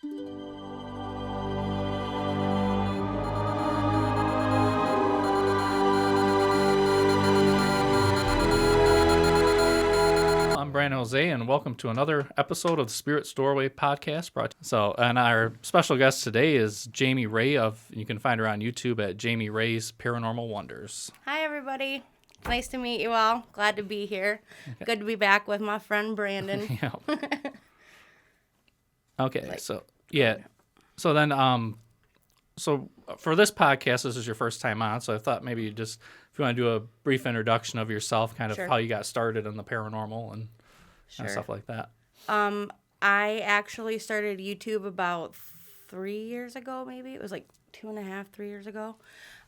I'm Brandon Jose, and welcome to another episode of the Spirit Doorway podcast. And our special guest today is Jamie Rae you can find her on YouTube at Jamie Rae's Paranormal Wonders. Hi, everybody. Nice to meet you all. Glad to be here. Okay. Good to be back with my friend Brandon. Yeah. Okay, so for this podcast, this is your first time on, so I thought maybe if you want to do a brief introduction of yourself, kind of how you got started in the paranormal and stuff like that. I actually started YouTube about 3 years ago, maybe. It was like 2.5, 3 years ago.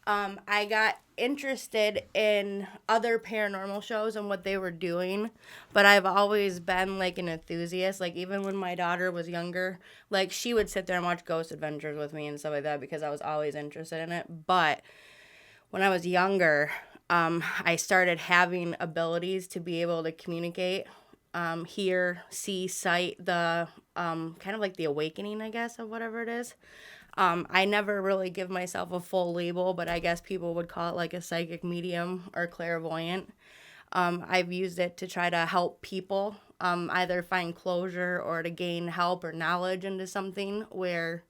I got interested in other paranormal shows and what they were doing, but I've always been like an enthusiast. Like even when my daughter was younger, like she would sit there and watch Ghost Adventures with me and stuff like that because I was always interested in it. But when I was younger, I started having abilities to be able to communicate, hear, see, sight, the kind of like the awakening, I guess, of whatever it is. I never really give myself a full label, but I guess people would call it like a psychic medium or clairvoyant. I've used it to try to help people either find closure or to gain help or knowledge into something where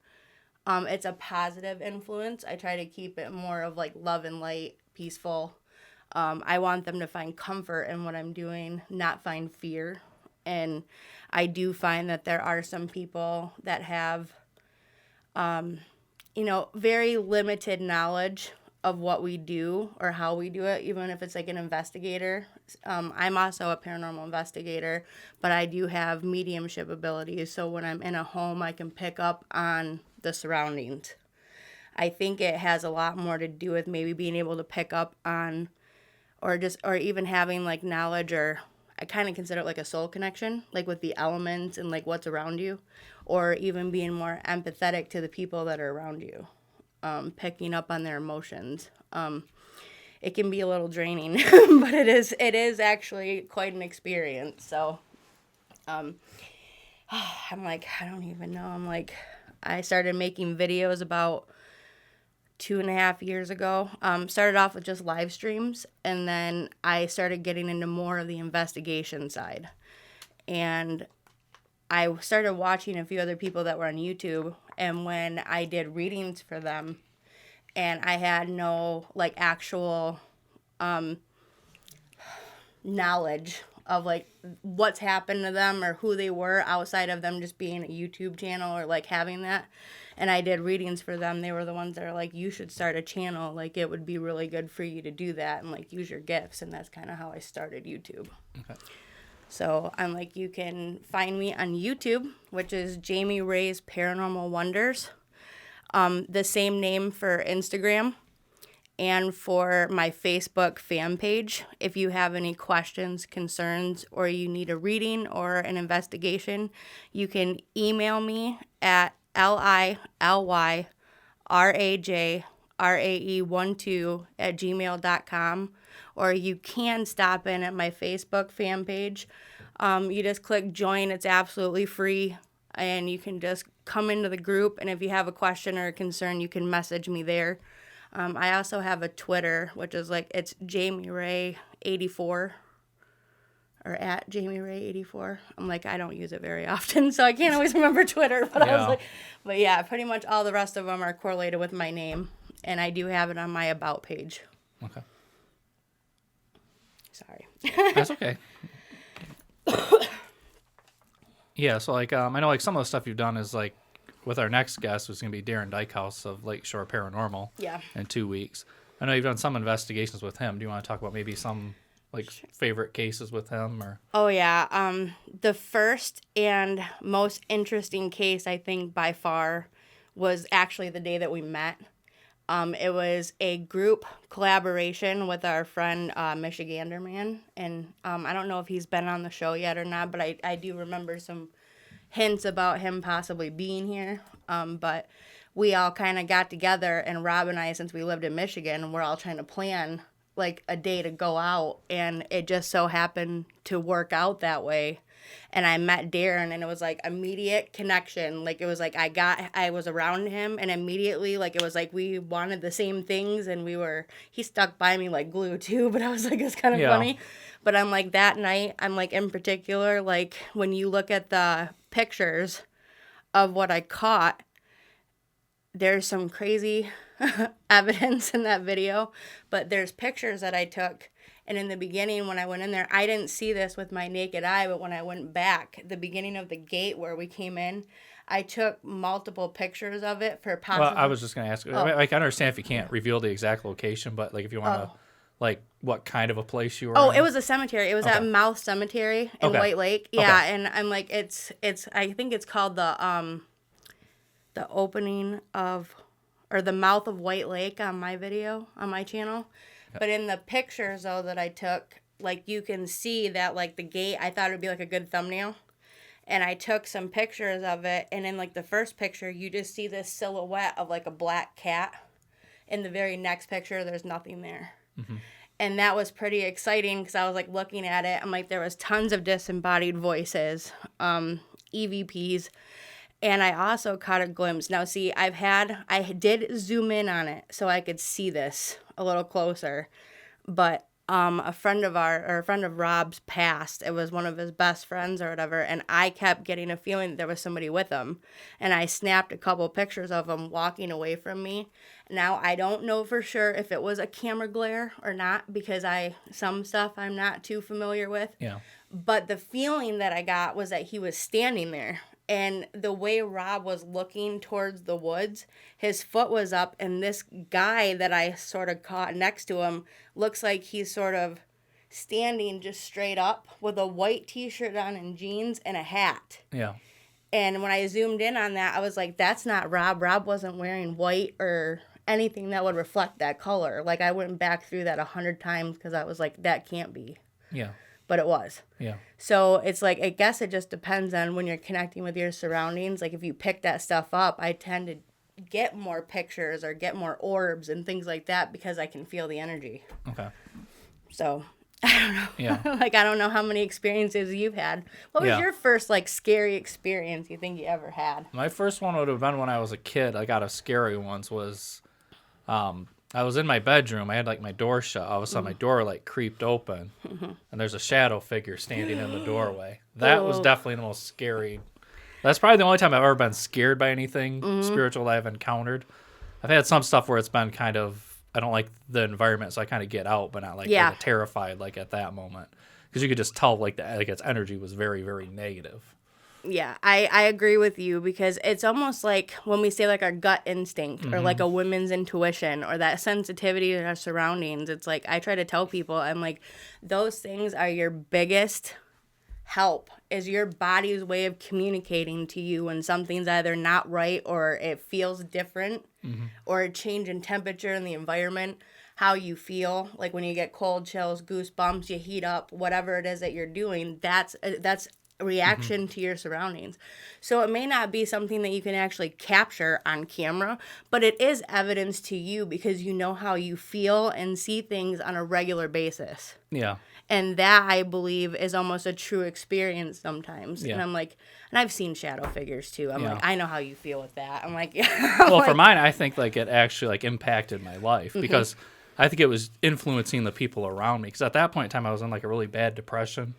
it's a positive influence. I try to keep it more of like love and light, peaceful. I want them to find comfort in what I'm doing, not find fear. And I do find that there are some people that have very limited knowledge of what we do or how we do it, even if it's like an investigator. I'm also a paranormal investigator, but I do have mediumship abilities. So when I'm in a home, I can pick up on the surroundings. I think it has a lot more to do with maybe being able to pick up on or even having like knowledge, or I kind of consider it like a soul connection, like with the elements and like what's around you, or even being more empathetic to the people that are around you, picking up on their emotions. It can be a little draining, but it is actually quite an experience. So I'm like, I don't even know. I started making videos about 2.5 years ago. Started off with just live streams, and then I started getting into more of the investigation side. And I started watching a few other people that were on YouTube, and when I did readings for them, and I had no like actual knowledge of like what's happened to them or who they were outside of them just being a YouTube channel or like having that. And I did readings for them. They were the ones that are like, you should start a channel. Like it would be really good for you to do that and like use your gifts. And that's kind of how I started YouTube. Okay. So I'm like, you can find me on YouTube, which is Jamie Rae's Paranormal Wonders. The same name for Instagram. And for my Facebook fan page, if you have any questions, concerns, or you need a reading or an investigation, you can email me at lilyrajrae12@gmail.com, or you can stop in at my Facebook fan page. You just click join. It's absolutely free, and you can just come into the group, and if you have a question or a concern, you can message me there. I also have a Twitter, which is like, it's Jamie Rae 84 or at Jamie Rae 84. I'm like, I don't use it very often, so I can't always remember Twitter. But I was like, but yeah, pretty much all the rest of them are correlated with my name, and I do have it on my about page. Okay. Sorry. That's okay. Yeah, so like I know like some of the stuff you've done is like, with our next guest, was going to be Darren Dykehouse of Lakeshore Paranormal. Yeah. In 2 weeks. I know you've done some investigations with him. Do you want to talk about maybe some like favorite cases with him? Or? Oh, yeah. The first and most interesting case, I think, by far, was actually the day that we met. It was a group collaboration with our friend Michigander Man. And I don't know if he's been on the show yet or not, but I do remember some hints about him possibly being here. But we all kind of got together, and Rob and I, since we lived in Michigan, we're all trying to plan like a day to go out, and it just so happened to work out that way. and I met Darren, and it was like immediate connection. Like it was like I was around him, and immediately like it was like we wanted the same things, and he stuck by me like glue too. But I was like, it's kind of funny. But I'm like that night, I'm like in particular, like when you look at the pictures of what I caught, there's some crazy evidence in that video, but there's pictures that I took. And in the beginning, when I went in there, I didn't see this with my naked eye, but when I went back, the beginning of the gate where we came in, I took multiple pictures of it for possible. Well, I was just going to ask. Like, I understand if you can't reveal the exact location, but like if you want to, like what kind of a place you were in? It was a cemetery. It was at Mouth Cemetery in White Lake. Yeah, and I'm like, it's. I think it's called the opening of, or the mouth of White Lake on my video on my channel. But in the pictures, though, that I took, like, you can see that, like, the gate, I thought it would be, like, a good thumbnail. And I took some pictures of it, and in, like, the first picture, you just see this silhouette of, like, a black cat. In the very next picture, there's nothing there. Mm-hmm. And that was pretty exciting, because I was, like, looking at it. I'm like, there was tons of disembodied voices, EVPs. And I also caught a glimpse. Now, see, I did zoom in on it so I could see this a little closer. But a friend of Rob's passed. It was one of his best friends or whatever. And I kept getting a feeling that there was somebody with him. And I snapped a couple pictures of him walking away from me. Now, I don't know for sure if it was a camera glare or not, because some stuff I'm not too familiar with. Yeah. But the feeling that I got was that he was standing there. And the way Rob was looking towards the woods, his foot was up, and this guy that I sort of caught next to him looks like he's sort of standing just straight up with a white T-shirt on and jeans and a hat. Yeah. And when I zoomed in on that, I was like, that's not Rob. Rob wasn't wearing white or anything that would reflect that color. Like, I went back through that 100 times because I was like, that can't be. Yeah. But it was. Yeah. So it's like, I guess it just depends on when you're connecting with your surroundings. Like if you pick that stuff up, I tend to get more pictures or get more orbs and things like that because I can feel the energy. Okay. So I don't know. Yeah. Like, I don't know how many experiences you've had. What was your first like scary experience you think you ever had? My first one would have been when I was a kid. I got a scary ones was, I was in my bedroom. I had like my door shut. All of a sudden, my door like creeped open, and there's a shadow figure standing in the doorway. That was definitely the most scary. That's probably the only time I've ever been scared by anything spiritual that I've encountered. I've had some stuff where it's been kind of, I don't like the environment, so I kind of get out, but not like terrified like at that moment, because you could just tell like its energy was very, very negative. Yeah, I agree with you, because it's almost like when we say like our gut instinct or like a woman's intuition or that sensitivity to our surroundings. It's like I try to tell people, I'm like, those things are your biggest help, is your body's way of communicating to you when something's either not right or it feels different or a change in temperature in the environment, how you feel. Like when you get cold chills, goosebumps, you heat up, whatever it is that you're doing, that's reaction to your surroundings. So it may not be something that you can actually capture on camera, but it is evidence to you because you know how you feel and see things on a regular basis. Yeah. And that, I believe, is almost a true experience sometimes. Yeah. And I'm like, and I've seen shadow figures too. I'm like, I know how you feel with that. I'm like, well, for mine, I think like it actually like impacted my life because I think it was influencing the people around me. Because at that point in time, I was in like a really bad depression.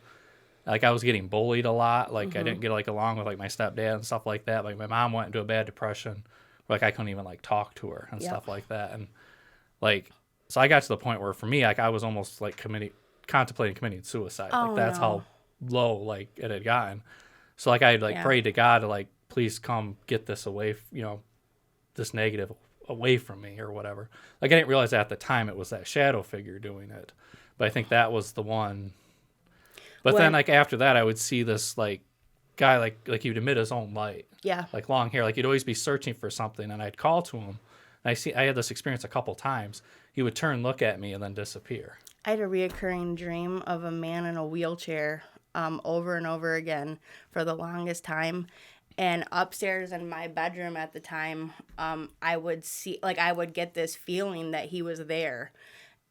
Like I was getting bullied a lot. Like I didn't get like along with like my stepdad and stuff like that. Like my mom went into a bad depression. Like I couldn't even like talk to her and stuff like that. And like, so I got to the point where for me, like I was almost like contemplating committing suicide. Like that's how low like it had gotten. So like I like prayed to God to like, please come get this away, this negative away from me or whatever. Like I didn't realize at the time it was that shadow figure doing it. But I think that was the one. But then, like, after that, I would see this, like, guy, like he'd emit his own light. Yeah. Like, long hair. Like, he'd always be searching for something, and I'd call to him. And I had this experience a couple times. He would turn, look at me, and then disappear. I had a reoccurring dream of a man in a wheelchair over and over again for the longest time. And upstairs in my bedroom at the time, I would get this feeling that he was there.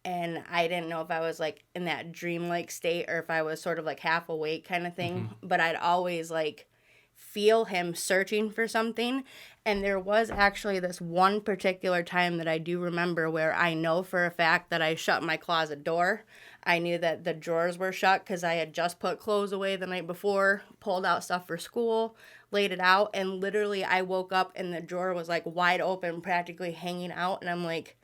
and I didn't know if I was like in that dreamlike state or if I was sort of like half awake kind of thing. But I'd always like feel him searching for something. And there was actually this one particular time that I do remember where I know for a fact that I shut my closet door. I knew that the drawers were shut because I had just put clothes away the night before, pulled out stuff for school, laid it out, and literally I woke up and the drawer was like wide open, practically hanging out. And I'm like,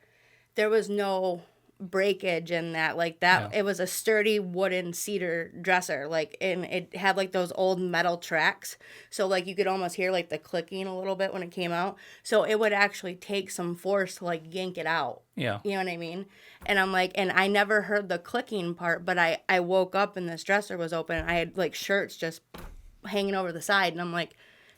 there was no breakage in that, like that. Yeah. It was a sturdy wooden cedar dresser, like, and it had like those old metal tracks, so like you could almost hear like the clicking a little bit when it came out, so it would actually take some force to like yank it out. Yeah. You know what I mean? And I'm like, and I never heard the clicking part, but I woke up and this dresser was open and I had like shirts just hanging over the side, and I'm like,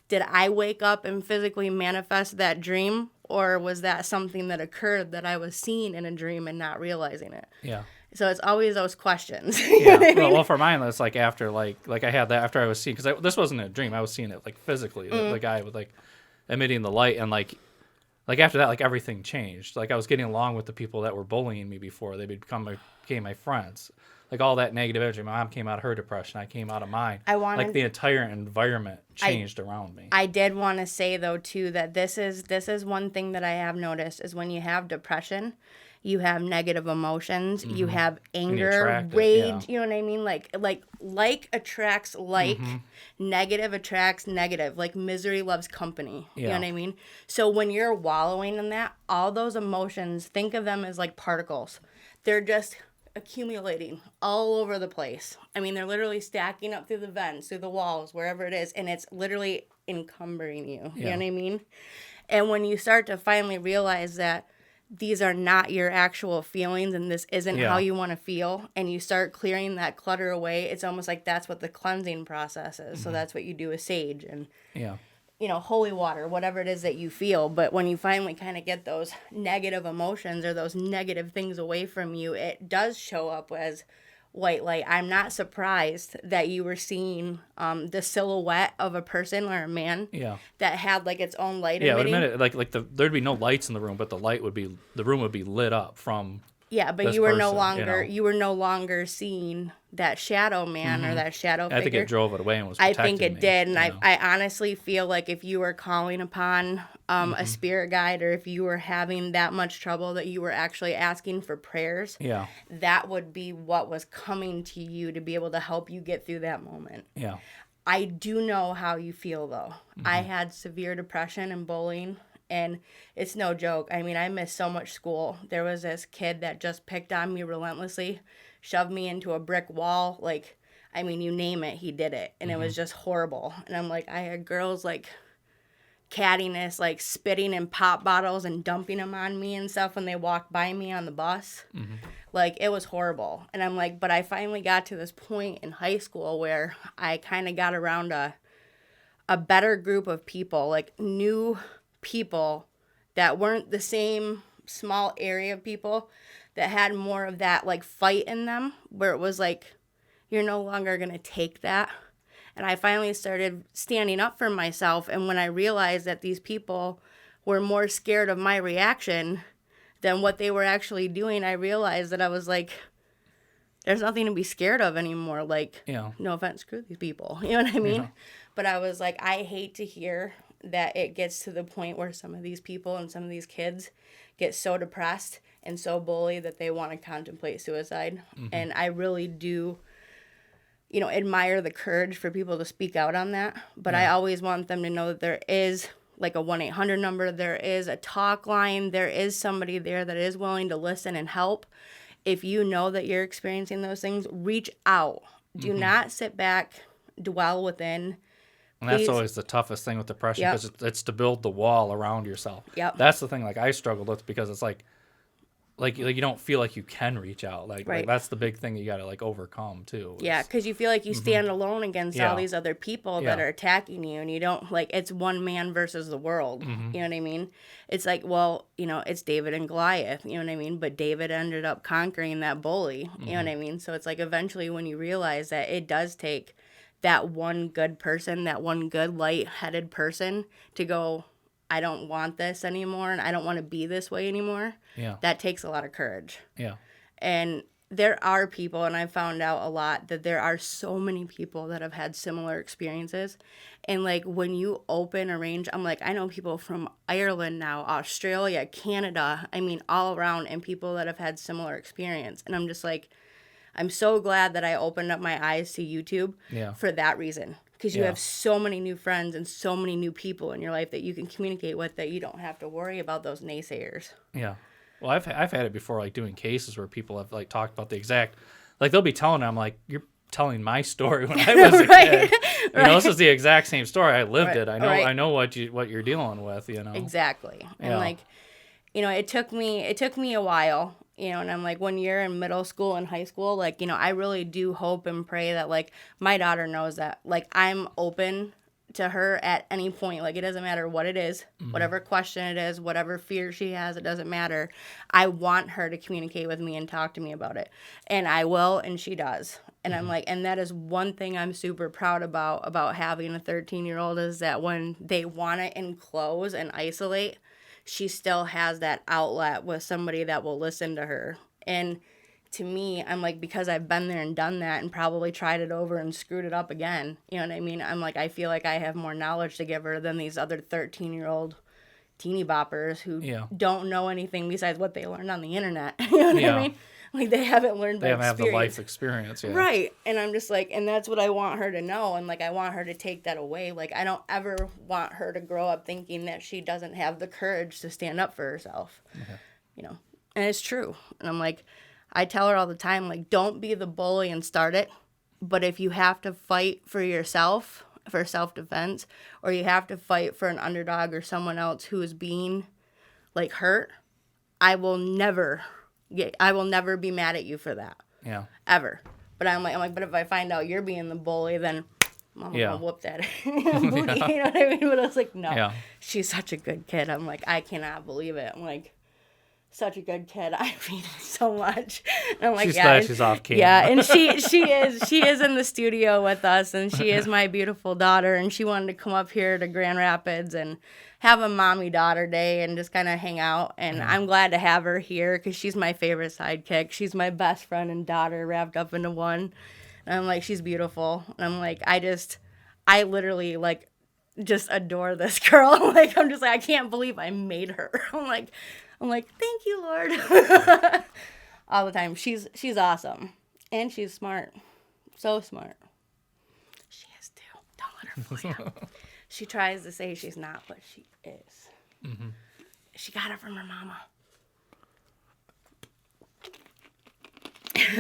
did I wake up and physically manifest that dream, or was that something that occurred that I was seeing in a dream and not realizing it? Yeah. So it's always those questions. Yeah. Well, for mine, it's like after like I had that after I was seeing, because this wasn't a dream. I was seeing it like physically. The guy with like emitting the light, and like after that, like everything changed. Like I was getting along with the people that were bullying me before. They became my friends. Like all that negative energy. My mom came out of her depression. I came out of mine. Like the entire environment changed around me. I did want to say though too that this is one thing that I have noticed is when you have depression, you have negative emotions, you have anger, rage. You know what I mean? Like attracts like, negative attracts negative. Like misery loves company. You know what I mean? So when you're wallowing in that, all those emotions, think of them as like particles. They're just accumulating all over the place. I mean, they're literally stacking up through the vents, through the walls, wherever it is, and it's literally encumbering you. You know what I mean? And when you start to finally realize that these are not your actual feelings and this isn't how you want to feel, and you start clearing that clutter away, it's almost like that's what the cleansing process is. So that's what you do with sage and you know, holy water, whatever it is that you feel. But when you finally kind of get those negative emotions or those negative things away from you, it does show up as white light. I'm not surprised that you were seeing the silhouette of a person or a man that had like its own light emitting. Yeah, like there'd be no lights in the room, but the room would be lit up from. Yeah, but you were no longer seeing that shadow man or that shadow figure. I think it drove it away and was protecting me. I think it did, and I honestly feel like if you were calling upon a spirit guide, or if you were having that much trouble that you were actually asking for prayers, that would be what was coming to you to be able to help you get through that moment. Yeah. I do know how you feel, though. I had severe depression and bullying. And it's no joke. I mean, I missed so much school. There was this kid that just picked on me relentlessly, shoved me into a brick wall. Like, I mean, you name it, he did it. And it was just horrible. And I'm like, I had girls, like, cattiness, like, spitting in pop bottles and dumping them on me and stuff when they walked by me on the bus. Like, it was horrible. And I'm like, but I finally got to this point in high school where I kind of got around a better group of people, like, new people that weren't the same small area of people, that had more of that like fight in them, where it was like, you're no longer going to take that. And I finally started standing up for myself. And when I realized that these people were more scared of my reaction than what they were actually doing, I realized that I was like, there's nothing to be scared of anymore. Like, no offense, screw these people. You know what I mean? But I was like, I hate to hear that it gets to the point where some of these people and some of these kids get so depressed and so bullied that they want to contemplate suicide. And I really do, you know, admire the courage for people to speak out on that. But I always want them to know that there is like a 1-800 number. There is a talk line. There is somebody there that is willing to listen and help. If you know that you're experiencing those things, reach out. Do not sit back, dwell within. And that's always the toughest thing with depression, because it's to build the wall around yourself. That's the thing like I struggled with, because it's like you don't feel like you can reach out. Like that's the big thing you got to like overcome too. Yeah, because you feel like you stand alone against all these other people that are attacking you, and you don't, like, it's one man versus the world. You know what I mean? It's like, well, you know, it's David and Goliath, you know what I mean? But David ended up conquering that bully, you know what I mean? So it's like eventually when you realize that it does take that one good person, that one good light-headed person to go, I don't want this anymore and I don't want to be this way anymore. That takes a lot of courage. And there are people, and I found out a lot, that there are so many people that have had similar experiences. And like when you open a range, I'm like, I know people from Ireland now, Australia, Canada, I mean, all around, and people that have had similar experience. And I'm just like, I'm so glad that I opened up my eyes to YouTube Yeah. for that reason. Because you Yeah. have so many new friends and so many new people in your life that you can communicate with, that you don't have to worry about those naysayers. Yeah. Well, I've had it before, like doing cases where people have like talked about the exact, like they'll be telling, I'm like, you're telling my story when I was a Right. kid. You know, this is the exact same story. I lived Right. it. I know. Right. I know what you're dealing with. You know. Exactly. And Yeah. like, you know, it took me a while, you know, and I'm like, when you're in middle school and high school, like, you know, I really do hope and pray that like my daughter knows that like I'm open to her at any point. Like, it doesn't matter what it is, whatever question it is, whatever fear she has, it doesn't matter. I want her to communicate with me and talk to me about it. And I will, and she does. And I'm like, and that is one thing I'm super proud about having a 13-year-old, is that when they want to enclose and isolate, she still has that outlet with somebody that will listen to her. And to me, I'm like, because I've been there and done that and probably tried it over and screwed it up again, you know what I mean? I'm like, I feel like I have more knowledge to give her than these other 13-year-old teeny boppers who Yeah. don't know anything besides what they learned on the internet. You know what Yeah. I mean? Like, they haven't learned by They haven't have the experience. life experience. Yeah. Right. And I'm just like, and that's what I want her to know. And like, I want her to take that away. Like, I don't ever want her to grow up thinking that she doesn't have the courage to stand up for herself. Okay. You know, and it's true. And I'm like, I tell her all the time, like, don't be the bully and start it. But if you have to fight for yourself, for self-defense, or you have to fight for an underdog or someone else who is being like hurt, I will never be mad at you for that. Yeah. Ever. But I'm like, but if I find out you're being the bully, then I'm gonna whoop that. You know what I mean? But I was like, no, Yeah. she's such a good kid. I'm like, I cannot believe it. I'm like, such a good kid. I mean so much. And I'm like, She's yeah, glad and, she's off camera. yeah, and she is in the studio with us, and she is my beautiful daughter, and she wanted to come up here to Grand Rapids and have a mommy daughter day and just kind of hang out. And I'm glad to have her here because she's my favorite sidekick. She's my best friend and daughter wrapped up into one. And I'm like, she's beautiful. And I'm like, I literally like just adore this girl. Like, I'm just like, I can't believe I made her. I'm like, thank you, Lord. All the time. She's awesome. And she's smart. So smart. She is too. Don't let her fool you. She tries to say she's not, but she is. Mm-hmm. She got it from her mama.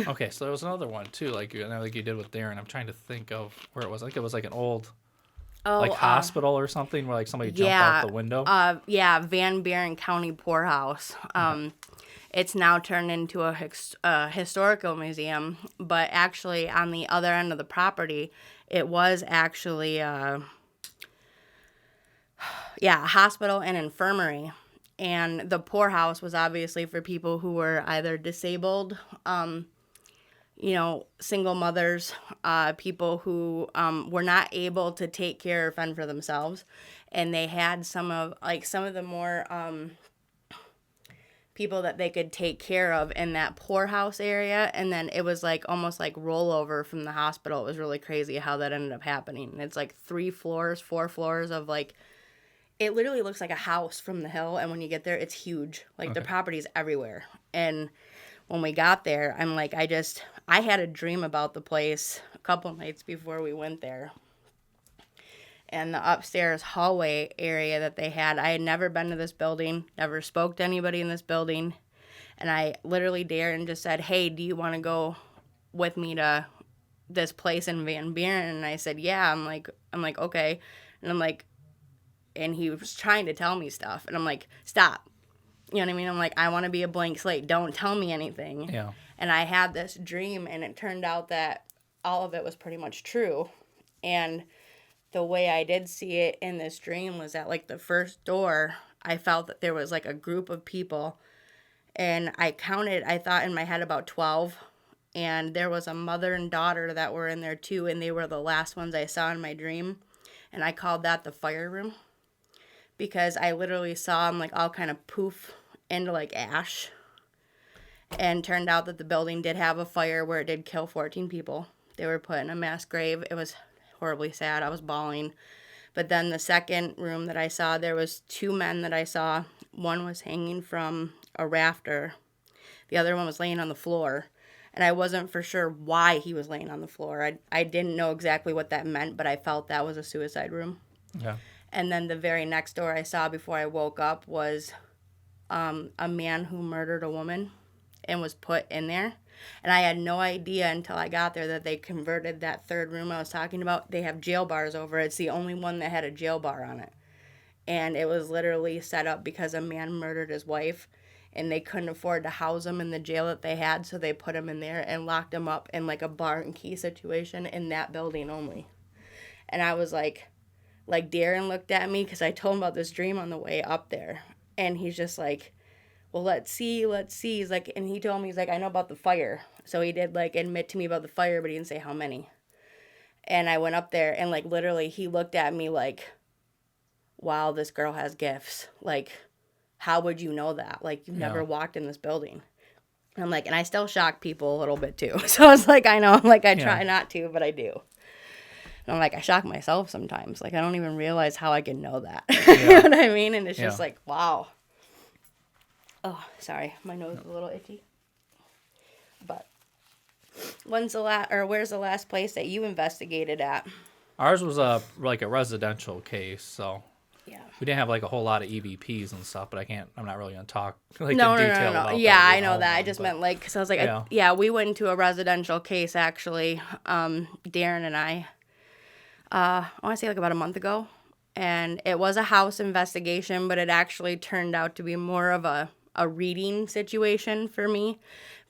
Okay, so there was another one too, like you did with Darren. I'm trying to think of where it was. I think it was like an old hospital or something where like somebody jumped out the window. Van Buren County Poorhouse. It's now turned into a historical museum, but actually on the other end of the property, it was actually a hospital and infirmary. And the poorhouse was obviously for people who were either disabled, single mothers, people who were not able to take care or fend for themselves. And they had some of the more people that they could take care of in that poorhouse area. And then it was like almost like rollover from the hospital. It was really crazy how that ended up happening. And it's like 4 floors of like, it literally looks like a house from the hill, and when you get there, it's huge. Like, the property's everywhere. And when we got there, I'm like, I had a dream about the place a couple nights before we went there. And the upstairs hallway area that they had, I had never been to this building, never spoke to anybody in this building. And I literally Darren just said, hey, do you want to go with me to this place in Van Buren? And I said, yeah. I'm like, okay. And I'm like, and he was trying to tell me stuff. And I'm like, stop. You know what I mean? I'm like, I want to be a blank slate. Don't tell me anything. Yeah. And I had this dream, and it turned out that all of it was pretty much true. And the way I did see it in this dream was that, like, the first door, I felt that there was, like, a group of people. And I counted, I thought in my head about 12. And there was a mother and daughter that were in there, too. And they were the last ones I saw in my dream. And I called that the fire room. Because I literally saw them, like, all kind of poof into, like, ash. And turned out that the building did have a fire where it did kill 14 people. They were put in a mass grave. It was horribly sad. I was bawling. But then the second room that I saw, there was 2 men that I saw. One was hanging from a rafter. The other one was laying on the floor. And I wasn't for sure why he was laying on the floor. I didn't know exactly what that meant, but I felt that was a suicide room. Yeah. And then the very next door I saw before I woke up was a man who murdered a woman and was put in there. And I had no idea until I got there that they converted that third room I was talking about. They have jail bars over it. It's the only one that had a jail bar on it. And it was literally set up because a man murdered his wife, and they couldn't afford to house him in the jail that they had, so they put him in there and locked him up in like a bar and key situation in that building only. And I was like Darren looked at me because I told him about this dream on the way up there. And he's just like, well, let's see. He's like, and he told me, he's like, I know about the fire. So he did like admit to me about the fire, but he didn't say how many. And I went up there and like literally he looked at me like, wow, this girl has gifts. Like, how would you know that? Like, you've never walked in this building. And I'm like, and I still shock people a little bit too. So I was like, I know, like I try not to, but I do. And I'm like, I shock myself sometimes. Like, I don't even realize how I can know that. You know what I mean? And it's just like, wow. Oh, sorry. My nose is a little itchy. But where's the last place that you investigated at? Ours was a residential case, so Yeah. we didn't have like a whole lot of EVPs and stuff, but I'm not really going to talk like No. in detail about Yeah, that. I know that. I just meant like, because I was like, we went into a residential case actually, Darren and I want to say like about a month ago. And it was a house investigation, but it actually turned out to be more of a reading situation for me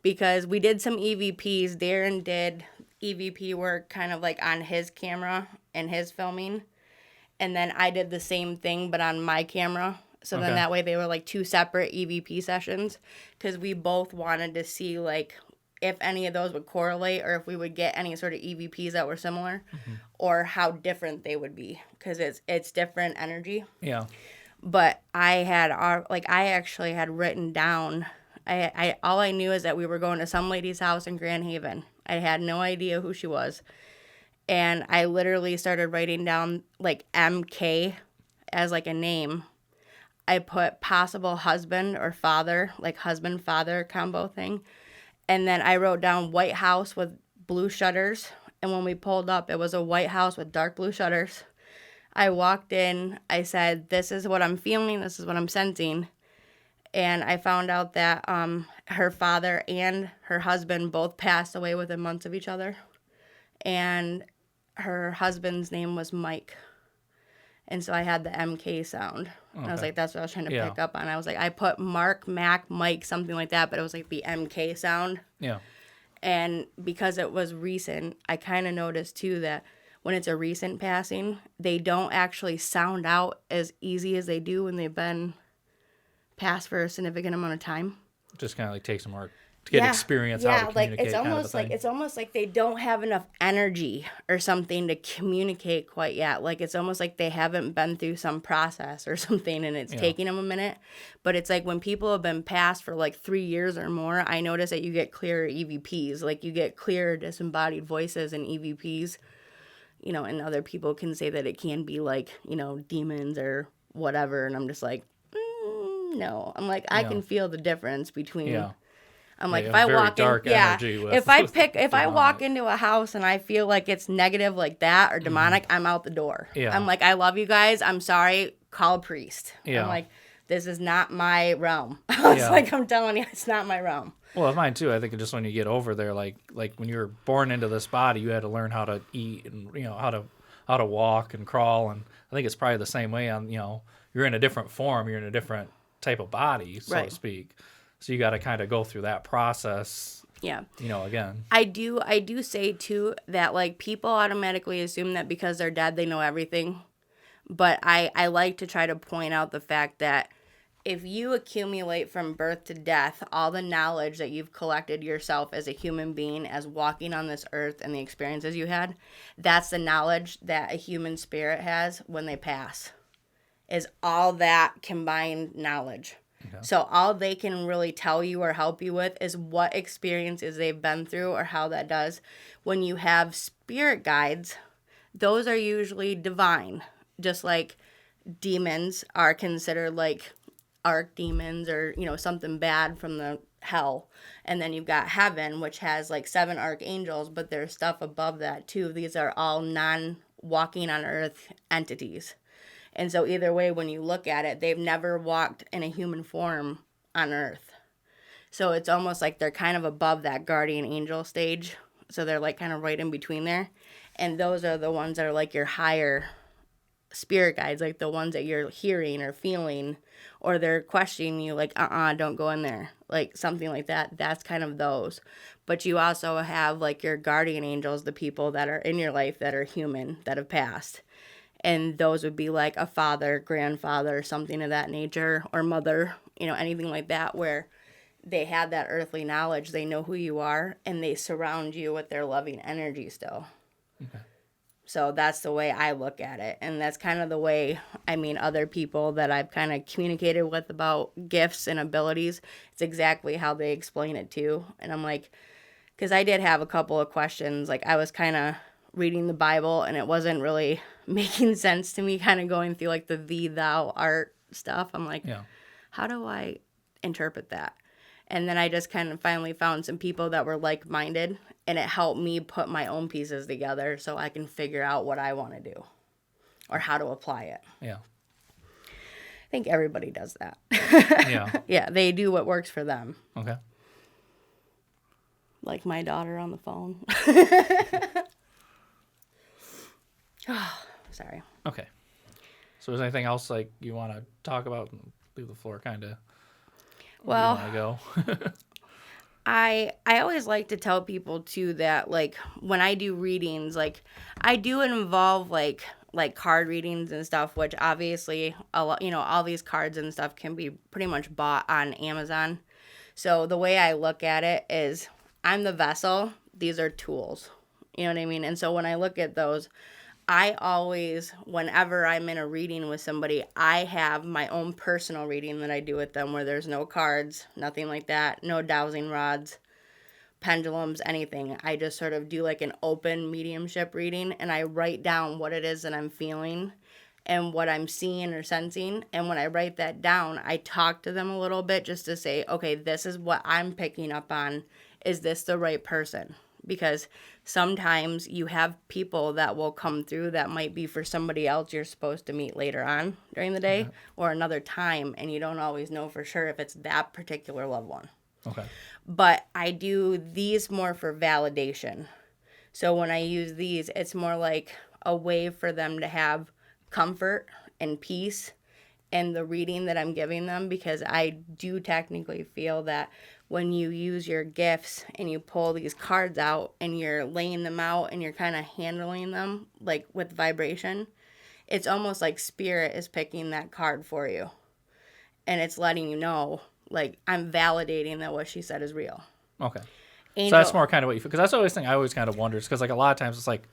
because we did some EVPs. Darren did EVP work kind of like on his camera and his filming. And then I did the same thing, but on my camera. So then that way they were like 2 separate EVP sessions because we both wanted to see like if any of those would correlate or if we would get any sort of EVPs that were similar or how different they would be because it's different energy. Yeah. But I actually had written down, all I knew is that we were going to some lady's house in Grand Haven. I had no idea who she was. And I literally started writing down like MK as like a name. I put possible husband or father, like husband-father combo thing. And then I wrote down White House with blue shutters. And when we pulled up, it was a white house with dark blue shutters. I walked in. I said, this is what I'm feeling. This is what I'm sensing. And I found out that her father and her husband both passed away within months of each other. And her husband's name was Mike. And so I had the MK sound. And I was like, that's what I was trying to pick up on. I was like, I put Mark, Mac, Mike, something like that, but it was like the MK sound. Yeah. And because it was recent, I kind of noticed too that when it's a recent passing, they don't actually sound out as easy as they do when they've been passed for a significant amount of time. Just kind of like take some work to get experience how to communicate. It's almost like they don't have enough energy or something to communicate quite yet. Like it's almost like they haven't been through some process or something and it's taking them a minute. But it's like when people have been passed for like 3 years or more, I notice that you get clearer EVPs. Like you get clearer disembodied voices and EVPs. You know, and other people can say that it can be like, you know, demons or whatever. And I'm just like, no. I'm like, I can feel the difference between. Yeah. I'm like, if I walk in, if I walk into a house and I feel like it's negative like that or demonic, I'm out the door. Yeah. I'm like, I love you guys. I'm sorry. Call a priest. Yeah. I'm like, this is not my realm. It's like, I'm telling you, it's not my realm. Well, mine too. I think just when you get over there, like when you were born into this body, you had to learn how to eat and how to walk and crawl. And I think it's probably the same way on you're in a different form, you're in a different type of body, so to speak. So you got to kind of go through that process. Yeah. Again. I do say too that like people automatically assume that because they're dead they know everything, but I like to try to point out the fact that if you accumulate from birth to death all the knowledge that you've collected yourself as a human being, as walking on this earth and the experiences you had, that's the knowledge that a human spirit has when they pass, is all that combined knowledge. Okay. So all they can really tell you or help you with is what experiences they've been through or how that does. When you have spirit guides, those are usually divine, just like demons are considered like archdemons or, something bad from the hell. And then you've got heaven, which has like 7 archangels, but there's stuff above that too. These are all non walking on earth entities. And so either way, when you look at it, they've never walked in a human form on earth. So it's almost like they're kind of above that guardian angel stage. So they're like kind of right in between there. And those are the ones that are like your higher spirit guides, like the ones that you're hearing or feeling, or they're questioning you like, don't go in there. Like something like that. That's kind of those. But you also have like your guardian angels, the people that are in your life that are human, that have passed. And those would be like a father, grandfather, something of that nature, or mother, anything like that, where they have that earthly knowledge. They know who you are, and they surround you with their loving energy still. Okay. So that's the way I look at it. And that's kind of the way, other people that I've kind of communicated with about gifts and abilities, it's exactly how they explain it too. And I'm like, because I did have a couple of questions. Like I was kind of reading the Bible and it wasn't really making sense to me, kind of going through like the thee, thou, art stuff. I'm like, how do I interpret that? And then I just kind of finally found some people that were like-minded, and it helped me put my own pieces together so I can figure out what I want to do or how to apply it. Yeah. I think everybody does that. Yeah. Yeah, they do what works for them. Okay. Like my daughter on the phone. Oh, sorry. Okay. So is there anything else like you want to talk about? Leave the floor kind of. Well, you want to go? I always like to tell people too that like when I do readings, like I do involve like card readings and stuff, which obviously all these cards and stuff can be pretty much bought on Amazon. So the way I look at it is I'm the vessel, these are tools. You know what I mean? And so when I look at those, I always, whenever I'm in a reading with somebody, I have my own personal reading that I do with them where there's no cards, nothing like that, no dowsing rods, pendulums, anything. I just sort of do like an open mediumship reading, and I write down what it is that I'm feeling and what I'm seeing or sensing. And when I write that down, I talk to them a little bit just to say, okay, this is what I'm picking up on. Is this the right person? Because sometimes you have people that will come through that might be for somebody else you're supposed to meet later on during the day or another time, and you don't always know for sure if it's that particular loved one. Okay. But I do these more for validation. So when I use these, it's more like a way for them to have comfort and peace in the reading that I'm giving them, because I do technically feel that when you use your gifts and you pull these cards out and you're laying them out and you're kind of handling them like with vibration, it's almost like spirit is picking that card for you. And it's letting you know, like, I'm validating that what she said is real. Okay. Angel, So that's more kind of what you feel. Because that's the always thing I always kind of wonder. Because like a lot of times it's like,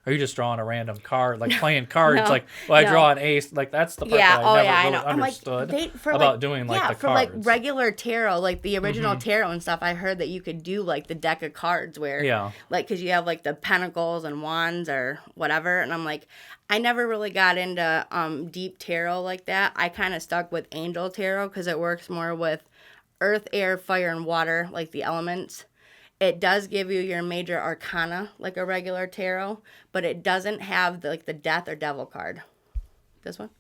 are you just drawing a random card, like playing cards? No, like, well, I no. draw an ace. Like that's the part that I never really understood about doing like the for cards. like regular tarot, like the original tarot and stuff. I heard that you could do like the deck of cards where, like, because you have like the pentacles and wands or whatever. And I'm like, I never really got into deep tarot like that. I kind of stuck with angel tarot because it works more with earth, air, fire, and water, like the elements. It does give you your major arcana like a regular tarot, but it doesn't have the death or devil card. This one?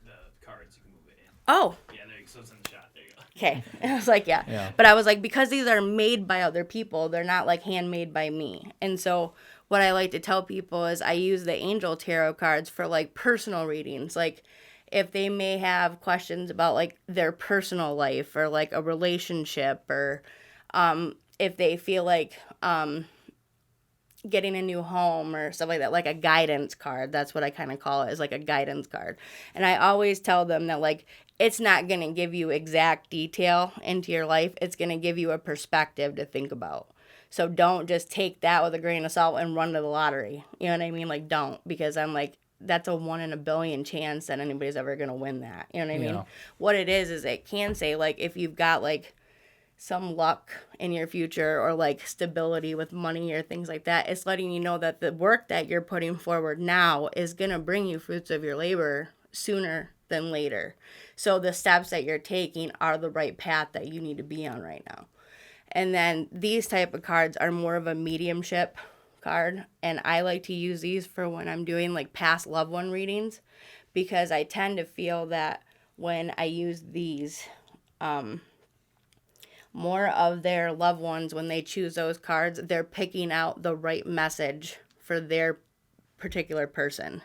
The cards, you can move it in. Oh. Yeah, there you go. So it's in the shot. There you go. Okay. I was like, yeah. But I was like, because these are made by other people, they're not like handmade by me. And so what I like to tell people is I use the angel tarot cards for like personal readings. Like if they may have questions about like their personal life or like a relationship, or if they feel like getting a new home or stuff like that, like a guidance card. That's what I kind of call it, is like a guidance card. And I always tell them that like it's not going to give you exact detail into your life. It's going to give you a perspective to think about. So don't just take that with a grain of salt and run to the lottery. You know what I mean? Like don't, because I'm like, that's a 1 in a billion chance that anybody's ever going to win that. You know what I mean? Yeah. What it is it can say, like, if you've got, like, some luck in your future or, like, stability with money or things like that, it's letting you know that the work that you're putting forward now is going to bring you fruits of your labor sooner than later. So the steps that you're taking are the right path that you need to be on right now. And then these type of cards are more of a mediumship card, and I like to use these for when I'm doing like past loved one readings, because I tend to feel that when I use these, more of their loved ones, when they choose those cards, they're picking out the right message for their particular person.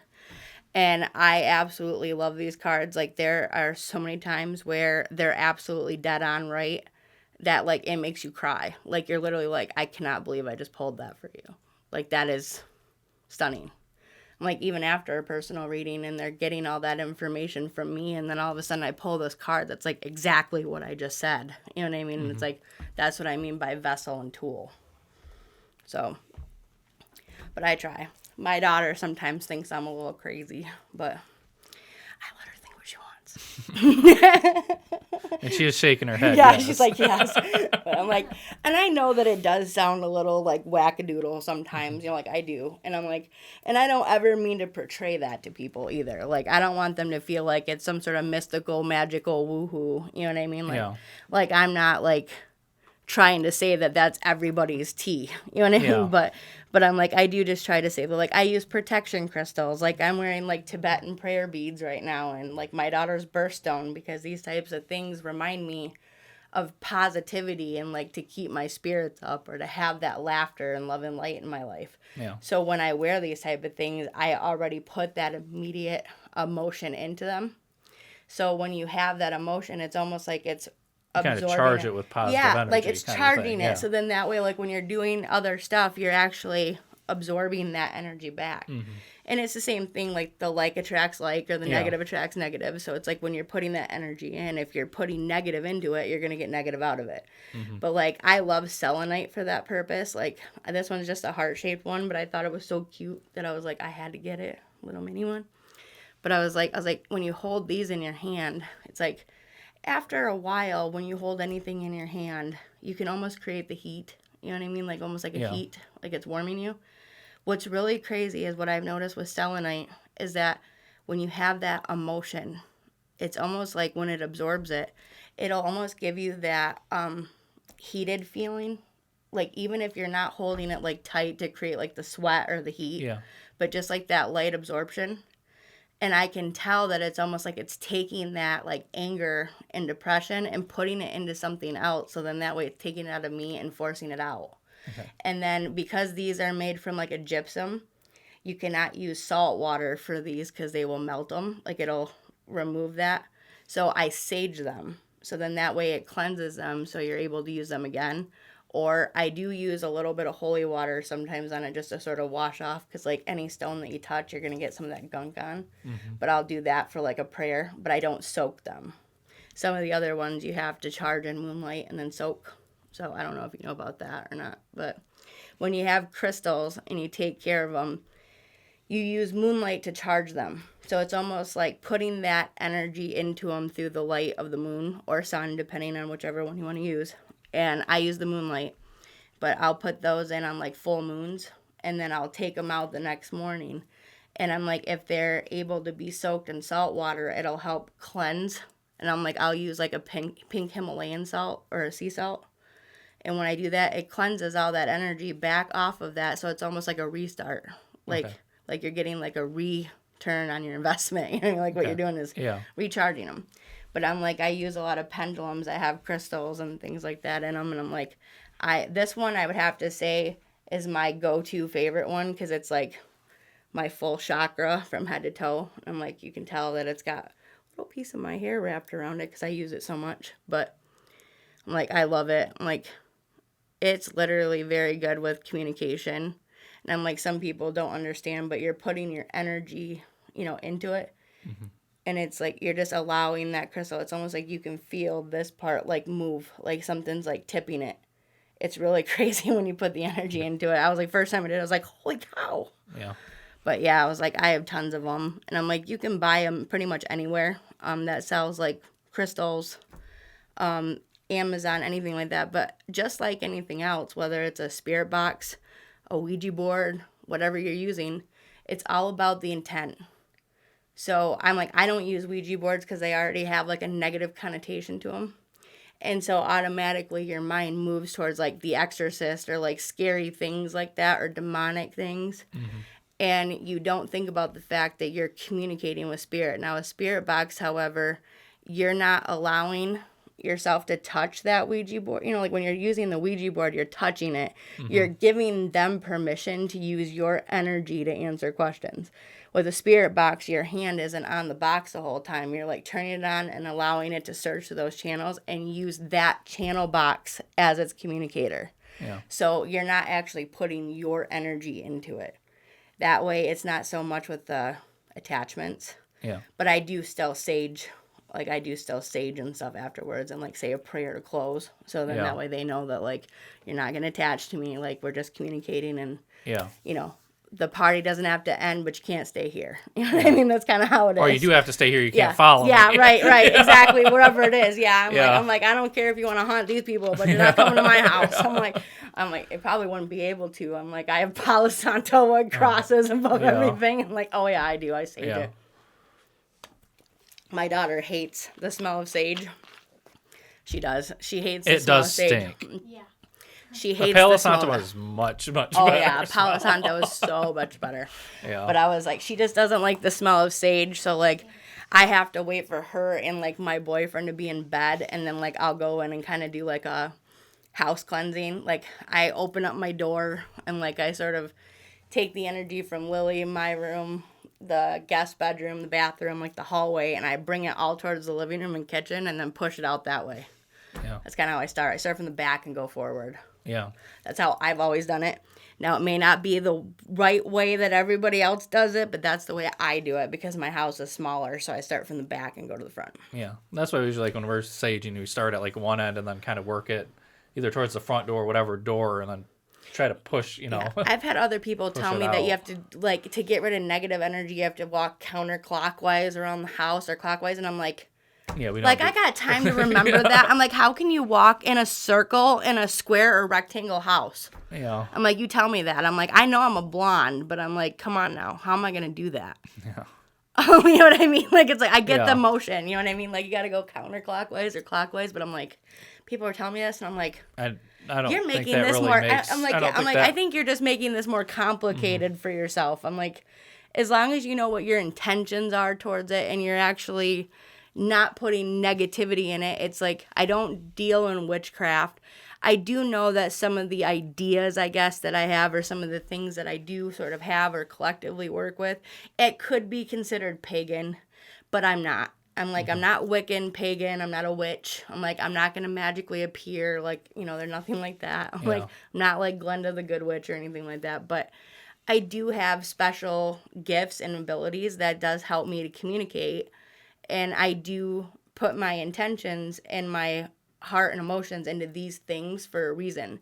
And I absolutely love these cards. Like, there are so many times where they're absolutely dead on right that, like, it makes you cry. Like, you're literally like, I cannot believe I just pulled that for you. Like, that is stunning. Like, even after a personal reading and they're getting all that information from me, and then all of a sudden I pull this card that's like exactly what I just said. You know what I mean? And it's like, that's what I mean by vessel and tool. So, but I try. My daughter sometimes thinks I'm a little crazy, but I let her think what she wants. And she is shaking her head. Yeah, yes. she's like, yes. But I'm like, and I know that it does sound a little like wackadoodle sometimes, you know, like I do. And I'm like, and I don't ever mean to portray that to people either. Like, I don't want them to feel like it's some sort of mystical, magical woohoo. You know what I mean? Like, Yeah. like I'm not like trying to say that that's everybody's tea. You know what I mean? Yeah. But I'm like, I do just try to say that, like, I use protection crystals. Like, I'm wearing, like, Tibetan prayer beads right now, and, like, my daughter's birthstone, because these types of things remind me of positivity and, like, to keep my spirits up or to have that laughter and love and light in my life. Yeah. So when I wear these type of things, I already put that immediate emotion into them. So when you have that emotion, it's almost like it's Kind of charge it with positive energy. like it's kind of thing. charging Yeah. it. So then that way, like when you're doing other stuff, you're actually absorbing that energy back. And it's the same thing, like the like attracts like, or the Yeah. negative attracts negative. So it's like when you're putting that energy in, if you're putting negative into it, you're going to get negative out of it. But like, I love selenite for that purpose. Like, this one's just a heart-shaped one, but I thought it was so cute that I was like, I had to get it, little mini one. But I was like, when you hold these in your hand, it's like, after a while, when you hold anything in your hand, you can almost create the heat. You know what I mean? Like, almost like a heat, like it's warming you. What's really crazy is what I've noticed with selenite is that when you have that emotion, it's almost like when it absorbs it, it'll almost give you that heated feeling. Like, even if you're not holding it, like, tight to create, like, the sweat or the heat. Yeah. But just, like, that light absorption. And I can tell that it's almost like it's taking that, like, anger and depression and putting it into something else. So then that way it's taking it out of me and forcing it out. Okay. And then because these are made from, like, a gypsum, you cannot use salt water for these because they will melt them. Like, it'll remove that. So I sage them. So then that way it cleanses them so you're able to use them again. Or I do use a little bit of holy water sometimes on it just to sort of wash off. Because, like, any stone that you touch, you're going to get some of that gunk on. But I'll do that for, like, a prayer. But I don't soak them. Some of the other ones you have to charge in moonlight and then soak. So I don't know if you know about that or not. But when you have crystals and you take care of them, you use moonlight to charge them. So it's almost like putting that energy into them through the light of the moon or sun, depending on whichever one you want to use. And I use the moonlight, but I'll put those in on, like, full moons, and then I'll take them out the next morning. And I'm like, if they're able to be soaked in salt water, it'll help cleanse. And I'm like, I'll use, like, a pink Himalayan salt or a sea salt. And when I do that, it cleanses all that energy back off of that. So it's almost like a restart. Like, like you're getting, like, a return on your investment. You know, like, what you're doing is recharging them. But I'm like, I use a lot of pendulums that have crystals and things like that in them. And I'm like, this one I would have to say is my go-to favorite one because it's, like, my full chakra from head to toe. I'm like, you can tell that it's got a little piece of my hair wrapped around it because I use it so much. But I'm like, I love it. I'm like, it's literally very good with communication. And I'm like, some people don't understand, but you're putting your energy, you know, into it. And it's like you're just allowing that crystal. It's almost like you can feel this part, like, move, like something's, like, tipping it. It's really crazy when you put the energy into it. I was like, first time I did, I was like, holy cow. Yeah. But yeah, I was like, I have tons of them. And I'm like, you can buy them pretty much anywhere that sells like crystals, Amazon, anything like that. But just like anything else, whether it's a spirit box, a Ouija board, whatever you're using, it's all about the intent. So I'm like, I don't use Ouija boards because they already have like a negative connotation to them. And so automatically your mind moves towards like The Exorcist or like scary things like that or demonic things. Mm-hmm. And you don't think about the fact that you're communicating with spirit. Now, a spirit box, however, you're not allowing yourself to touch that Ouija board. You know, like when you're using the Ouija board, you're touching it. Mm-hmm. You're giving them permission to use your energy to answer questions. With a spirit box, your hand isn't on the box the whole time. You're like turning it on and allowing it to search through those channels and use that channel box as its communicator. Yeah. So you're not actually putting your energy into it. That way, it's not so much with the attachments. Yeah. But I do still sage. Like, I do still sage and stuff afterwards and, like, say a prayer to close. So then that way they know that, like, you're not going to attach to me. Like, we're just communicating and, you know, the party doesn't have to end, but you can't stay here. You know what I mean? That's kind of how it is. Or you do have to stay here. You can't follow me. Yeah, right. Exactly. Whatever it is. Yeah. I'm like, I don't care if you want to haunt these people, but you're not coming to my house. I'm like, it probably wouldn't be able to. I'm like, I have Palo Santo wood crosses above everything. I'm like, oh, yeah, I do. I sage it. My daughter hates the smell of sage. She does. She hates the smell of sage. It does stink. Yeah. She hates Palo Santo is much better. Oh, yeah. Palo Santo is so much better. Yeah. But I was like, she just doesn't like the smell of sage. So, like, I have to wait for her and, like, my boyfriend to be in bed. And then, like, I'll go in and kind of do, like, a house cleansing. Like, I open up my door and, like, I sort of take the energy from Lily, my room, the guest bedroom, the bathroom, like the hallway, and I bring it all towards the living room and kitchen and then push it out that way. Yeah. That's kind of how I start. I start from the back and go forward. Yeah. That's how I've always done it. Now, it may not be the right way that everybody else does it, but that's the way I do it because my house is smaller, so I start from the back and go to the front. Yeah. That's why we usually, like, when we're saging, we start at, like, one end and then kind of work it either towards the front door, whatever door, and then try to push, you know. Yeah. I've had other people tell me that you have to, like, to get rid of negative energy, you have to walk counterclockwise around the house or clockwise, and I'm like, yeah, we don't like, I got time to remember that. I'm like, how can you walk in a circle in a square or rectangle house? Yeah. I'm like, you tell me that. I'm like, I know I'm a blonde, but I'm like, come on now. How am I going to do that? Yeah. You know what I mean? Like, it's like, I get the motion. You know what I mean? Like, you got to go counterclockwise or clockwise, but I'm like, people are telling me this, and I'm like, I don't you're think making that this really more. makes, I think you're just making this more complicated for yourself. I'm like, as long as you know what your intentions are towards it, and you're actually not putting negativity in it. It's like, I don't deal in witchcraft. I do know that some of the ideas, I guess, that I have, or some of the things that I do sort of have or collectively work with, it could be considered pagan, but I'm not. I'm like, I'm not Wiccan, pagan, I'm not a witch. I'm like, I'm not going to magically appear, like, you know, they're nothing like that. I'm like, I'm not like Glenda the Good Witch or anything like that, but I do have special gifts and abilities that does help me to communicate, and I do put my intentions and my heart and emotions into these things for a reason,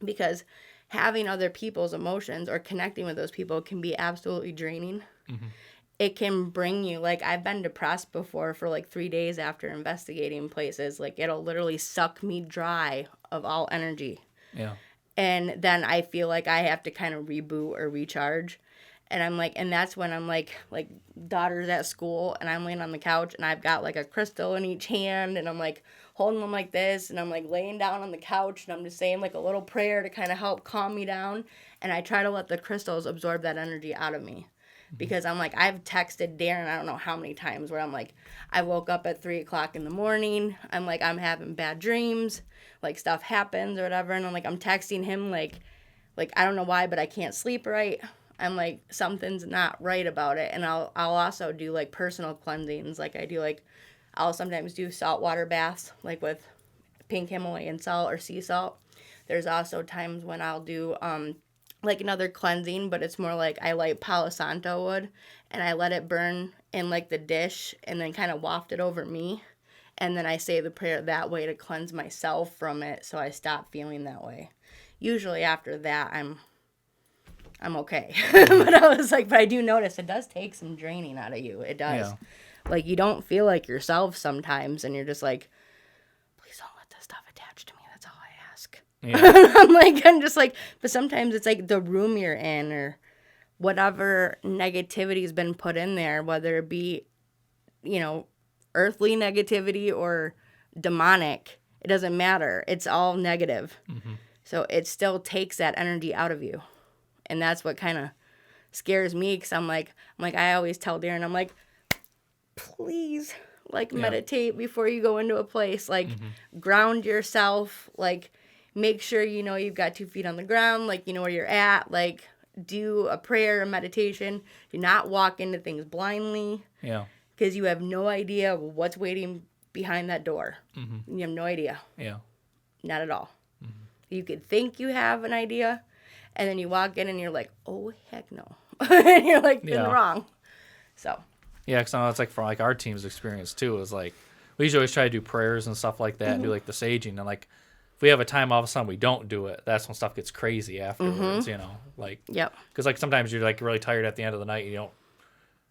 because having other people's emotions or connecting with those people can be absolutely draining. Mm-hmm. It can bring you, like, I've been depressed before for like 3 days after investigating places. Like, it'll literally suck me dry of all energy. Yeah. And then I feel like I have to kind of reboot or recharge. And I'm like, and that's when I'm like daughter's at school and I'm laying on the couch and I've got like a crystal in each hand and I'm like holding them like this and I'm like laying down on the couch and I'm just saying like a little prayer to kind of help calm me down. And I try to let the crystals absorb that energy out of me. Because I'm like, I've texted Darren, I don't know how many times, where I'm like, I woke up at 3 o'clock in the morning. I'm like, I'm having bad dreams. Like, stuff happens or whatever. And I'm like, I'm texting him, like I don't know why, but I can't sleep right. I'm like, something's not right about it. And I'll also do, like, personal cleansings. Like, I do, like, I'll sometimes do saltwater baths, like, with pink Himalayan salt or sea salt. There's also times when I'll do, like another cleansing, but it's more like I light Palo Santo wood and I let it burn in like the dish and then kind of waft it over me. And then I say the prayer that way to cleanse myself from it so I stop feeling that way. Usually after that, I'm I'm okay. But I was like, but I do notice it does take some draining out of you. It does. Yeah. Like, you don't feel like yourself sometimes, and you're just like, please don't let this stuff attach to me. That's all I ask. Yeah. I'm just like, but sometimes it's like the room you're in or whatever negativity's been put in there, whether it be, earthly negativity or demonic, it doesn't matter. It's all negative. Mm-hmm. So it still takes that energy out of you. And that's what kind of scares me, because I'm like, I always tell Darren, I'm like, please, meditate before you go into a place. Ground yourself. Make sure you've got 2 feet on the ground. You know where you're at. Do a prayer, a meditation. Do not walk into things blindly. Yeah. Because you have no idea what's waiting behind that door. Mm-hmm. You have no idea. Yeah. Not at all. Mm-hmm. You could think you have an idea, and then you walk in and you're like, oh, heck no. And you're in the wrong. So. Yeah, because I know it's for our team's experience too. Is we usually always try to do prayers and stuff like that, and do the saging, and if we have a time all of a sudden we don't do it, that's when stuff gets crazy afterwards. Yep. Because sometimes you're really tired at the end of the night, and you don't.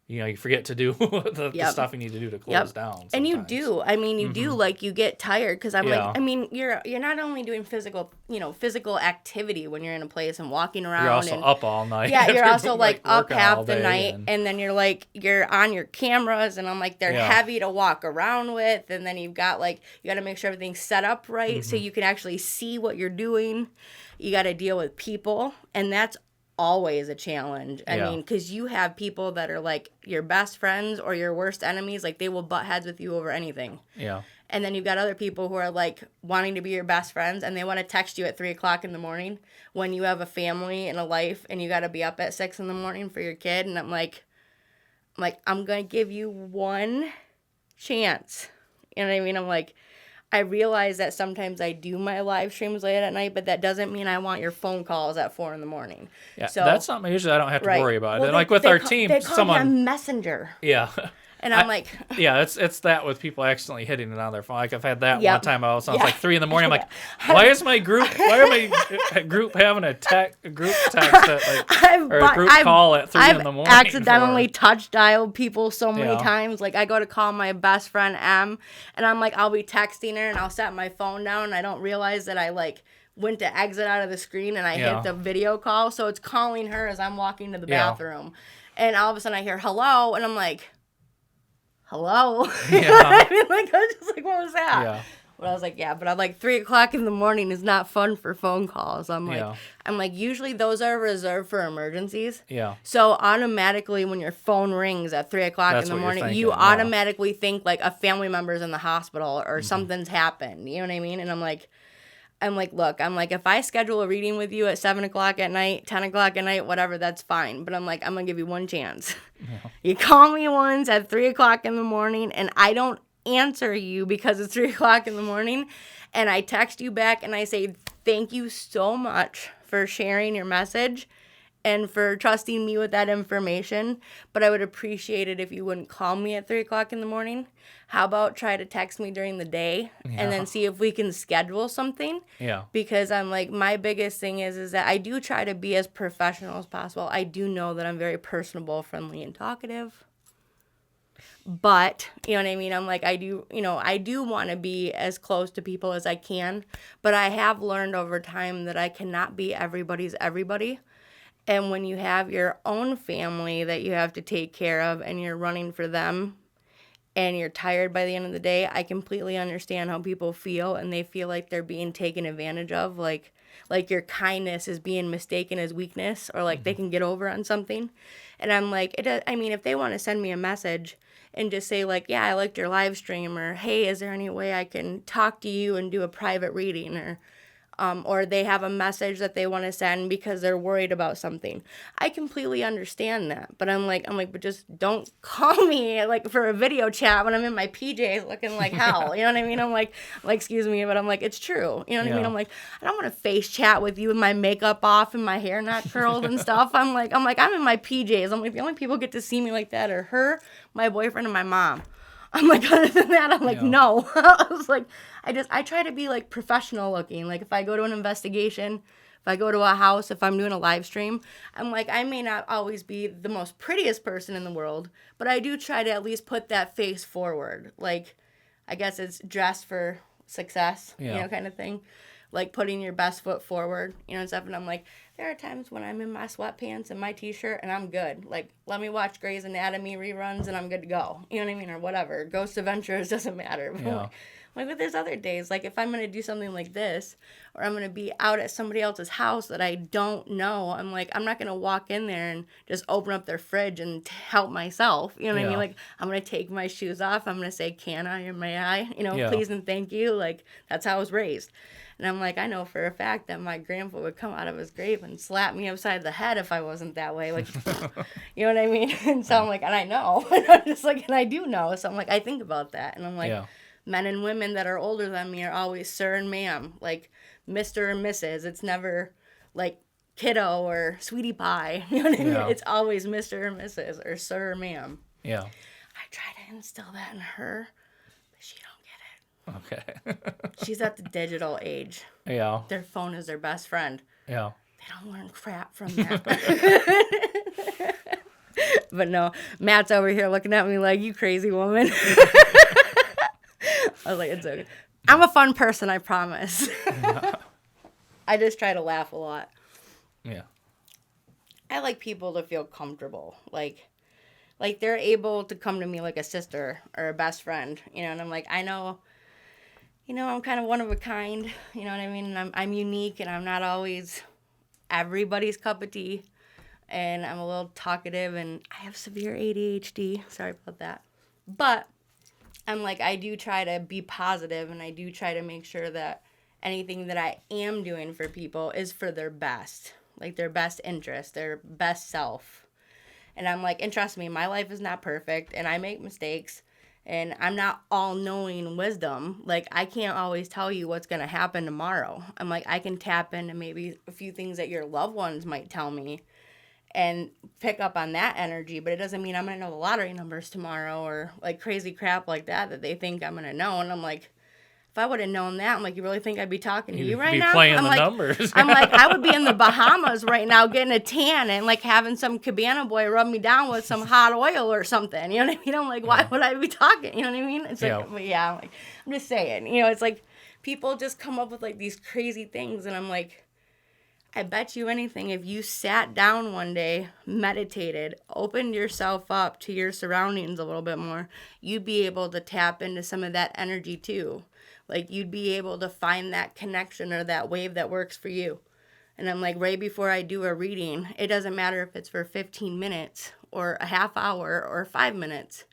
You forget to do the stuff you need to do to close down. Sometimes. And you do. You do. You get tired because you're not only doing physical activity when you're in a place and walking around. You're also up all night. Yeah, you're also up half the night, and then you're on your cameras, and I'm they're heavy to walk around with, and then you've got you got to make sure everything's set up right so you can actually see what you're doing. You got to deal with people, and that's always a challenge. I mean, because you have people that are your best friends or your worst enemies. They will butt heads with you over anything. Yeah. And then you've got other people who are wanting to be your best friends, and they want to text you at 3:00 in the morning when you have a family and a life, and you got to be up at 6 in the morning for your kid. And I'm I'm gonna give you one chance. You know what I mean? I realize that sometimes I do my live streams late at night, but that doesn't mean I want your phone calls at 4 a.m. Yeah, so that's something usually I don't have to worry about. Well, and with our team, they call me a messenger. Yeah. And I'm yeah, it's that with people accidentally hitting it on their phone. I've had that one time. I was 3 a.m. I'm why is my group? Why are my group having a group text at or a group call at 3 a.m? I've accidentally touch dialed people so many times. I go to call my best friend M, and I'm I'll be texting her, and I'll set my phone down, and I don't realize that I went to exit out of the screen, and I hit the video call, so it's calling her as I'm walking to the bathroom, and all of a sudden I hear hello, and I'm hello? Yeah. You know what I mean? I was just what was that? Yeah. But I was but I'm 3:00 in the morning is not fun for phone calls. I'm usually those are reserved for emergencies. Yeah. So automatically when your phone rings at 3:00 in the morning, you automatically think a family member's in the hospital or something's happened. You know what I mean? And I'm look, if I schedule a reading with you at 7:00 at night, 10:00 at night, whatever, that's fine. But I'm gonna give you one chance. Yeah. You call me once at 3:00 in the morning, and I don't answer you because it's 3:00 in the morning, and I text you back and I say, thank you so much for sharing your message and for trusting me with that information, but I would appreciate it if you wouldn't call me at 3:00 in the morning. How about try to text me during the day and then see if we can schedule something? Yeah. Because I'm my biggest thing is that I do try to be as professional as possible. I do know that I'm very personable, friendly, and talkative. But, you know what I mean? I do want to be as close to people as I can, but I have learned over time that I cannot be everybody's everybody. And when you have your own family that you have to take care of and you're running for them and you're tired by the end of the day, I completely understand how people feel, and they feel like they're being taken advantage of, like your kindness is being mistaken as weakness, or they can get over on something. And I'm if they want to send me a message and just say yeah, I liked your live stream, or hey, is there any way I can talk to you and do a private reading, or they have a message that they want to send because they're worried about something. I completely understand that, but I'm but just don't call me for a video chat when I'm in my PJs looking like hell. You know what I mean? I'm excuse me, but I'm it's true. You know what I mean? I don't want to face chat with you with my makeup off and my hair not curled and stuff. I'm in my PJs. The only people get to see me like that are her, my boyfriend, and my mom. Other than that, no. I try to be professional looking. If I go to an investigation, If I go to a house, if I'm doing a live stream, I'm like, I may not always be the most prettiest person in the world, but I do try to at least put that face forward. Like, I guess it's dress for success, kind of thing. Like putting your best foot forward, and stuff. And I'm like, there are times when I'm in my sweatpants and my t-shirt and I'm good. Like, let me watch Grey's Anatomy reruns and I'm good to go. You know what I mean? Or whatever. Ghost Adventures, doesn't matter. Yeah. But there's other days, like if I'm going to do something like this, or I'm going to be out at somebody else's house that I don't know, I'm like, I'm not going to walk in there and just open up their fridge and help myself. You know what I mean? Like, I'm going to take my shoes off. I'm going to say, can I or may I? Please and thank you. Like, that's how I was raised. And I'm like, I know for a fact that my grandpa would come out of his grave and slap me upside the head if I wasn't that way. Like, you know what I mean? And so I'm like, and I know. And I'm just like, and I do know. So I'm like, I think about that. And I'm like, men and women that are older than me are always sir and ma'am, like Mr. and Mrs. It's never like kiddo or sweetie pie. You know what I mean? It's always Mr. or Mrs. or sir or ma'am. Yeah. I try to instill that in her, but she don't get it. Okay. She's at the digital age. Yeah. Their phone is their best friend. Yeah. They don't learn crap from that. But no, Matt's over here looking at me like, you crazy woman. I was like, it's okay. I'm a fun person, I promise. I just try to laugh a lot. Yeah. I like people to feel comfortable. Like they're able to come to me like a sister or a best friend, and I'm like, I know, I'm kind of one of a kind, you know what I mean? And I'm unique, and I'm not always everybody's cup of tea, and I'm a little talkative, and I have severe ADHD. Sorry about that. But I'm like, I do try to be positive, and I do try to make sure that anything that I am doing for people is for their best, like their best interest, their best self. And I'm like, and trust me, my life is not perfect, and I make mistakes, and I'm not all-knowing wisdom. Like, I can't always tell you what's going to happen tomorrow. I'm like, I can tap into maybe a few things that your loved ones might tell me and pick up on that energy, but it doesn't mean I'm going to know the lottery numbers tomorrow or, like, crazy crap like that they think I'm going to know. And I'm like, if I would have known that, I'm like, you really think I'd be talking to you right now? Playing I'm the like, numbers. I'm like, I would be in the Bahamas right now getting a tan and like having some cabana boy rub me down with some hot oil or something. You know what I mean? I'm like, why would I be talking? You know what I mean? It's like, but I'm like, I'm just saying, it's like people just come up with like these crazy things. And I'm like, I bet you anything, if you sat down one day, meditated, opened yourself up to your surroundings a little bit more, you'd be able to tap into some of that energy too. Like, you'd be able to find that connection or that wave that works for you. And I'm like, right before I do a reading, it doesn't matter if it's for 15 minutes or a half hour or 5 minutes.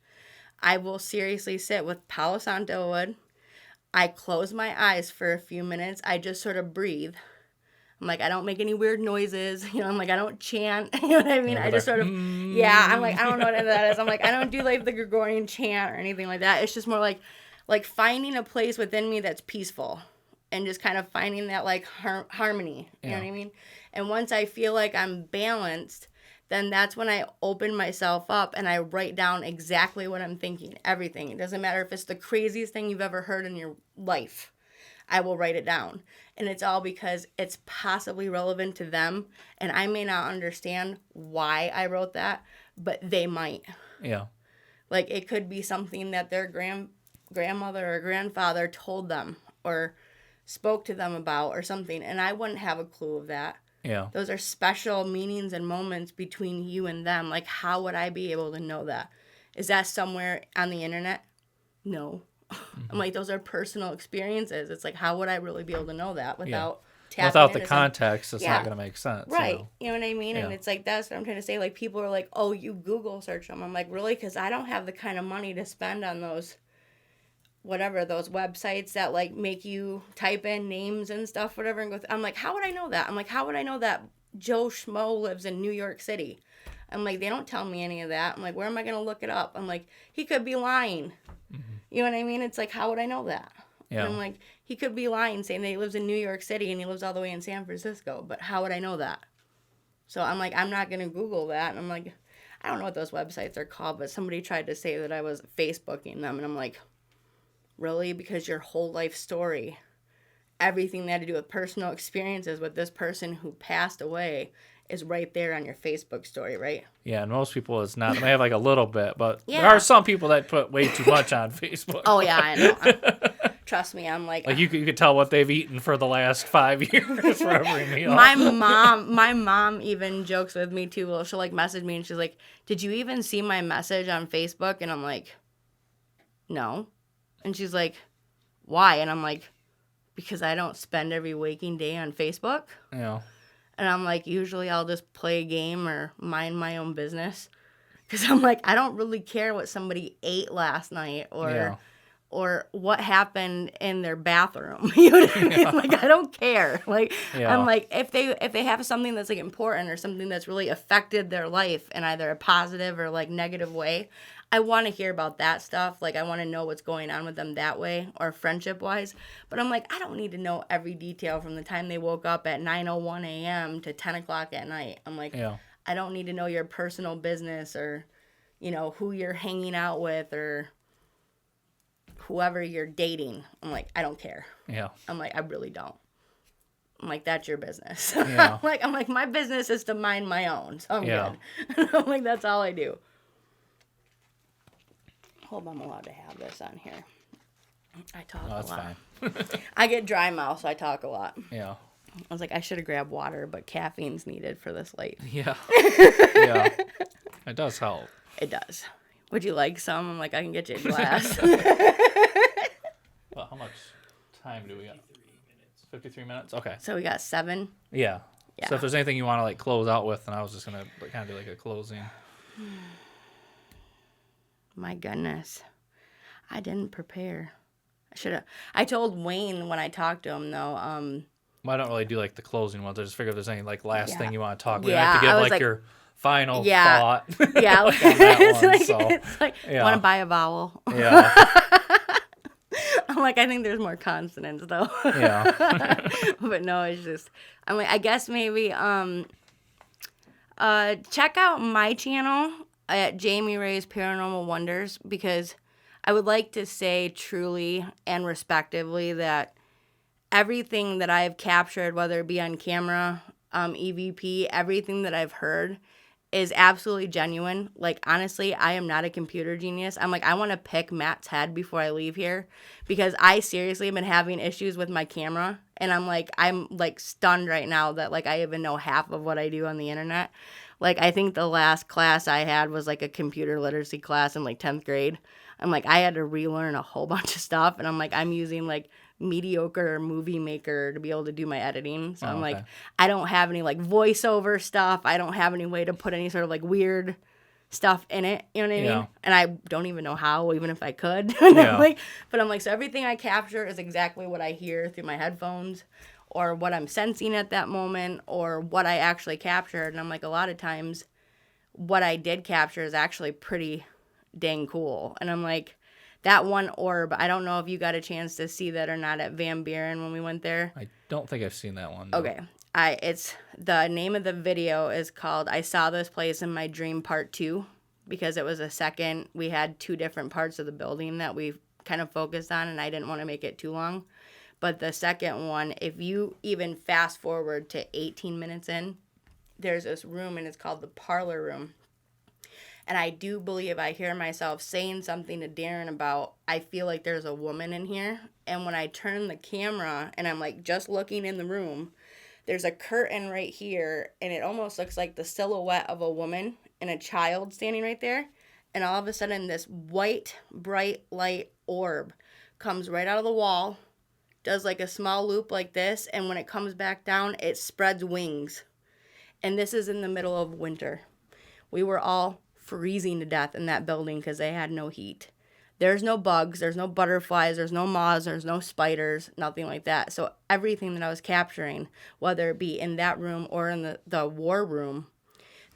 I will seriously sit with Palo Santo wood. I close my eyes for a few minutes. I just sort of breathe. I'm like, I don't make any weird noises. I'm like, I don't chant. You know what I mean? I just sort of, I'm like, I don't know what that is. I'm like, I don't do like the Gregorian chant or anything like that. It's just more like finding a place within me that's peaceful and just kind of finding that like harmony. You know what I mean? And once I feel like I'm balanced, then that's when I open myself up and I write down exactly what I'm thinking, everything. It doesn't matter if it's the craziest thing you've ever heard in your life. I will write it down. And it's all because it's possibly relevant to them. And I may not understand why I wrote that, but they might. Yeah. Like, it could be something that their grandmother or grandfather told them or spoke to them about or something. And I wouldn't have a clue of that. Yeah. Those are special meanings and moments between you and them. Like, how would I be able to know that? Is that somewhere on the internet? No. I'm like, those are personal experiences. It's like, how would I really be able to know that without tapping without the into context? It's not going to make sense. Right. You know what I mean? Yeah. And it's like, that's what I'm trying to say. Like, people are like, oh, you Google search them. I'm like, really? Because I don't have the kind of money to spend on those, whatever, those websites that like make you type in names and stuff, whatever. And go. I'm like, how would I know that? I'm like, how would I know that Joe Schmo lives in New York City? I'm like, they don't tell me any of that. I'm like, where am I going to look it up? I'm like, he could be lying. You know what I mean? It's like, how would I know that? Yeah. And I'm like, he could be lying, saying that he lives in New York City and he lives all the way in San Francisco. But how would I know that? So I'm like, I'm not going to Google that. And I'm like, I don't know what those websites are called, but somebody tried to say that I was Facebooking them. And I'm like, really? Because your whole life story, everything that had to do with personal experiences with this person who passed away is right there on your Facebook story, right? Yeah, and most people it's not. They may have like a little bit, but there Yeah. are some people that put way too much on Facebook. Oh, yeah, I know. Trust me, I'm like Like you could tell what they've eaten for the last 5 years for every meal. my mom even jokes with me too. Well, she'll like message me and she's like, "Did you even see my message on Facebook?" And I'm like, "No." And she's like, "Why?" And I'm like, "Because I don't spend every waking day on Facebook." Yeah. And I'm like, usually I'll just play a game or mind my own business. Because I'm like, I don't really care what somebody ate last night or what happened in their bathroom. You know what I mean? Like, I don't care. Like, Yeah. I'm like, if they have something that's like important or something that's really affected their life in either a positive or like negative way, I want to hear about that stuff. Like, I want to know what's going on with them that way or friendship-wise. But I'm like, I don't need to know every detail from the time they woke up at 9:01 a.m. to 10 o'clock at night. I'm like, Yeah. I don't need to know your personal business or, who you're hanging out with or whoever you're dating. I'm like, I don't care. Yeah. I'm like, I really don't. I'm like, that's your business. Yeah. I'm like, my business is to mind my own. So I'm Yeah. good. I'm like, that's all I do. Hope I'm allowed to have this on here. I talk No, that's a lot. fine. I get dry mouth, so I talk a lot. Yeah. I was like, I should have grabbed water, but caffeine's needed for this late. Yeah. Yeah. It does help. It does. Would you like some? I'm like, I can get you a glass. Well, how much time do we got? 53 minutes? Okay. So we got 7. Yeah. Yeah. So if there's anything you want to like close out with, then I was just going to kind of do like a closing. My goodness. I didn't prepare. I should have. I told Wayne when I talked to him, though, Well, I don't really do like the closing ones. I just figure if there's any like last Yeah. thing you want to talk. We Yeah, have to I give was like like- your final Yeah. thought. yeah. on that it's one, like, so, it's like yeah. want to buy a vowel? Yeah. I'm like, I think there's more consonants, though. Yeah. But no, it's just, I'm like, I guess maybe check out my channel at Jamie Rae's Paranormal Wonders, because I would like to say truly and respectively that everything that I've captured, whether it be on camera, EVP, everything that I've heard is absolutely genuine. Like, honestly, I am not a computer genius. I'm like, I want to pick Matt's head before I leave here, because I seriously have been having issues with my camera. And I'm like stunned right now that like I even know half of what I do on the internet. Like, I think the last class I had was like a computer literacy class in like 10th grade. I'm like, I had to relearn a whole bunch of stuff. And I'm like, I'm using like mediocre Movie Maker to be able to do my editing. So I'm okay. like, I don't have any like voiceover stuff. I don't have any way to put any sort of like weird stuff in it. You know what I mean? Yeah. And I don't even know how, even if I could. Yeah. But I'm like, so everything I capture is exactly what I hear through my headphones, or what I'm sensing at that moment, or what I actually captured. And I'm like, a lot of times what I did capture is actually pretty dang cool. And I'm like, that one orb, I don't know if you got a chance to see that or not at Van Buren when we went there. I don't think I've seen that one. No. Okay. It's the name of the video is called I Saw This Place in My Dream Part 2, because it was we had 2 different parts of the building that we kind of focused on, and I didn't want to make it too long. But the second one, if you even fast forward to 18 minutes in, there's this room, and it's called the parlor room. And I do believe I hear myself saying something to Darren about, I feel like there's a woman in here. And when I turn the camera and I'm like just looking in the room, there's a curtain right here, and it almost looks like the silhouette of a woman and a child standing right there. And all of a sudden, this white, bright light orb comes right out of the wall, does like a small loop like this, and when it comes back down, it spreads wings. And this is in the middle of winter. We were all freezing to death in that building because they had no heat. There's no bugs, there's no butterflies, there's no moths, there's no spiders, nothing like that. So everything that I was capturing, whether it be in that room or in the war room,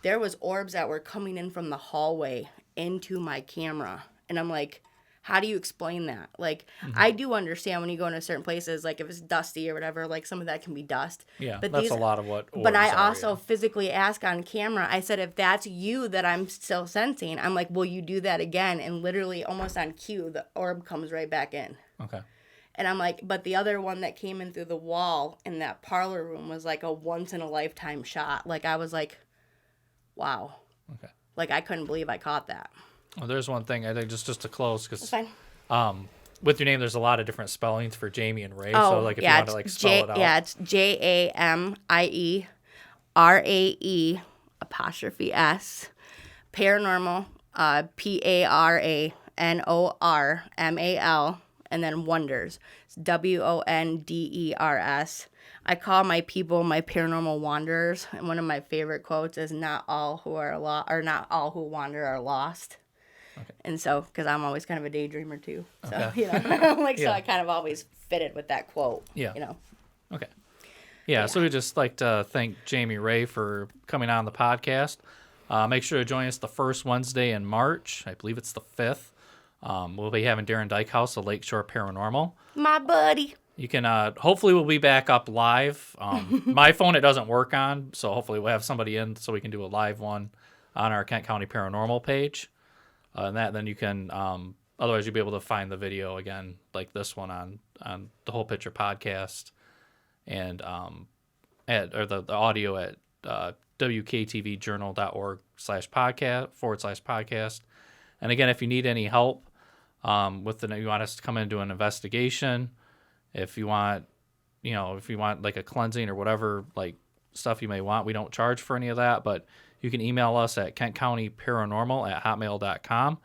there was orbs that were coming in from the hallway into my camera. And I'm like, how do you explain that? Like, I do understand when you go into certain places, like if it's dusty or whatever, like some of that can be dust. Yeah, but that's a lot of what. But I orbs are, also yeah. physically ask on camera, I said, if that's you that I'm still sensing, I'm like, will you do that again? And literally almost on cue, the orb comes right back in. Okay. And I'm like, but the other one that came in through the wall in that parlor room was like a once in a lifetime shot. Like I was like, wow. Okay. Like I couldn't believe I caught that. Well, there's one thing I think just to close That's because fine. with your name, there's a lot of different spellings for Jamie and Ray. So like if you want to like spell it out. Yeah, it's JAMIERAE''S paranormal PARANORMAL and then wonders. It's WONDERS. I call my people my paranormal wanderers, and one of my favorite quotes is not all who wander are lost. Okay. And so, because I'm always kind of a daydreamer too. So, Okay. so I kind of always fitted with that quote. Yeah. Okay. Yeah. So we'd just like to thank Jamie Rae for coming on the podcast. Make sure to join us the first Wednesday in March. I believe it's the 5th. We'll be having Darren Dykehouse of Lakeshore Paranormal. My buddy. You can, hopefully we'll be back up live. My phone it doesn't work on, so hopefully we'll have somebody in so we can do a live one on our Kent County Paranormal page. Then you can, otherwise you'll be able to find the video again, like this one on the Whole Picture podcast and the audio at wktvjournal.org/podcast. And again, if you need any help you want us to come in and do an investigation, if you want like a cleansing or whatever like stuff you may want, we don't charge for any of that, but you can email us at kentcountyparanormal@hotmail.com.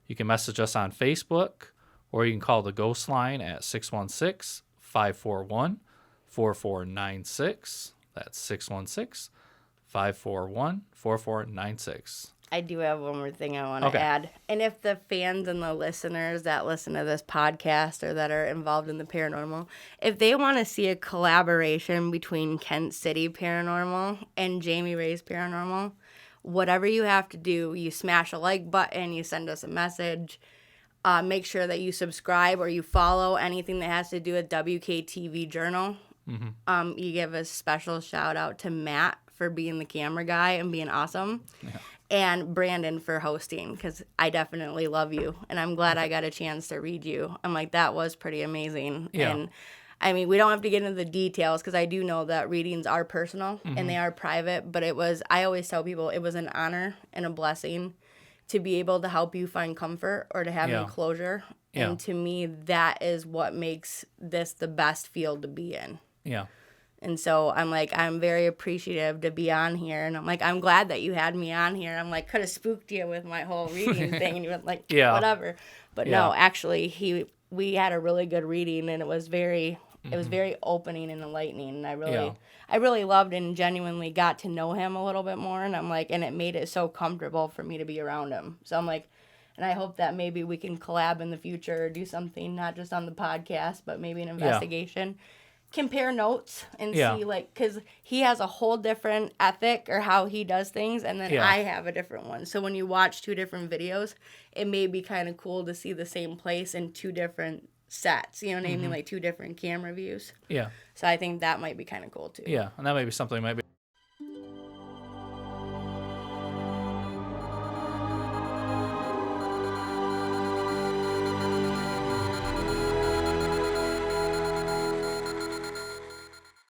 You can message us on Facebook, or you can call the Ghost Line at 616-541-4496. That's 616-541-4496. I do have one more thing I want to add. And if the fans and the listeners that listen to this podcast or that are involved in the paranormal, if they want to see a collaboration between Kent City Paranormal and Jamie Rae's Paranormal, whatever you have to do, you smash a like button, you send us a message, make sure that you subscribe or you follow anything that has to do with WKTV Journal. Mm-hmm. You give a special shout out to Matt for being the camera guy and being awesome. Yeah. And Brandon for hosting, because I definitely love you, and I'm glad I got a chance to read you. I'm like, that was pretty amazing. Yeah. And, I mean, we don't have to get into the details, because I do know that readings are personal, and they are private, but I always tell people, it was an honor and a blessing to be able to help you find comfort or to have any closure. Yeah. And to me, that is what makes this the best field to be in. Yeah. And so I'm like, I'm very appreciative to be on here. And I'm like, I'm glad that you had me on here. I'm like, could have spooked you with my whole reading thing. And you were like, whatever. But no, actually, we had a really good reading. And it was very opening and enlightening. And I really loved and genuinely got to know him a little bit more. And I'm like, and it made it so comfortable for me to be around him. So I'm like, and I hope that maybe we can collab in the future or do something, not just on the podcast, but maybe an investigation. Yeah. Compare notes and see, like, because he has a whole different ethic or how he does things, and then I have a different one. So when you watch two different videos, it may be kind of cool to see the same place in two different sets. You know what I mean? Like two different camera views. Yeah. So I think that might be kind of cool too. Yeah, and that might be something